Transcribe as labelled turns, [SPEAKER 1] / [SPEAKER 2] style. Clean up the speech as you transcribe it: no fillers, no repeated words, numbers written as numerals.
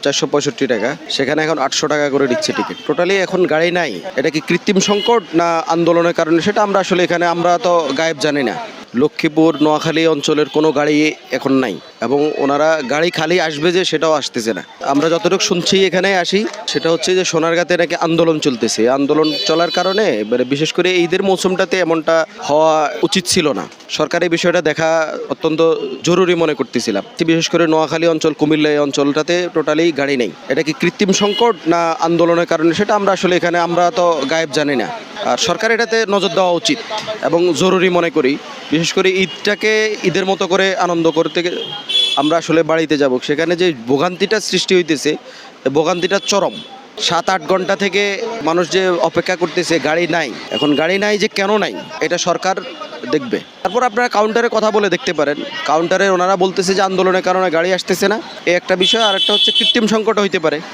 [SPEAKER 1] 465 টাকা, সেখানে এখন 800 টাকা করে দিচ্ছে টিকিট। টোটালি এখন গাড়ি নাই। এটা কি কৃত্রিম সংকট না আন্দোলনের কারণে, সেটা আমরা আসলে এখানে আমরা তো গায়েব জানি না। লক্ষ্মীপুর নোয়াখালী অঞ্চলের কোনো গাড়ি এখন নাই, এবং ওনারা গাড়ি খালি আসবে যে সেটাও আসতেছে না। আমরা যতটুকু শুনছি এখানে আসি, সেটা হচ্ছে যে সোনারগাঁতে নাকি আন্দোলন চলতেছে। আন্দোলন চলার কারণে বিশেষ করে ঈদের মৌসুমটাতে এমনটা হওয়া উচিত ছিল না। সরকার এই বিষয়টা দেখা অত্যন্ত জরুরি মনে করতেছিলাম। বিশেষ করে নোয়াখালী অঞ্চল, কুমিল্লা এই অঞ্চলটাতে টোটালি গাড়ি নেই। এটা কি কৃত্রিম সংকট না আন্দোলনের কারণে, সেটা আমরা আসলে এখানে আমরা তো গায়েব জানি না। আর সরকার এটাতে নজর দেওয়া উচিত এবং জরুরি মনে করি। বিশেষ করে ঈদটাকে ঈদের মতো করে আনন্দ করতে আমরা আসলে বাড়িতে যাব, সেখানে যে ভোগান্তিটা সৃষ্টি হইতেছে, ভোগান্তিটা চরম। 7-8 ঘন্টা থেকে মানুষ যে অপেক্ষা করতেছে, গাড়ি নাই। এখন গাড়ি নাই যে কেন নাই, এটা সরকার দেখবে। তারপর আপনারা কাউন্টারে কথা বলে দেখতে পারেন। কাউন্টারে ওনারা বলতেছে যে আন্দোলনের কারণে গাড়ি আসতেছে না, এই একটা বিষয়। আর একটা হচ্ছে কৃত্রিম সংকট হইতে পারে।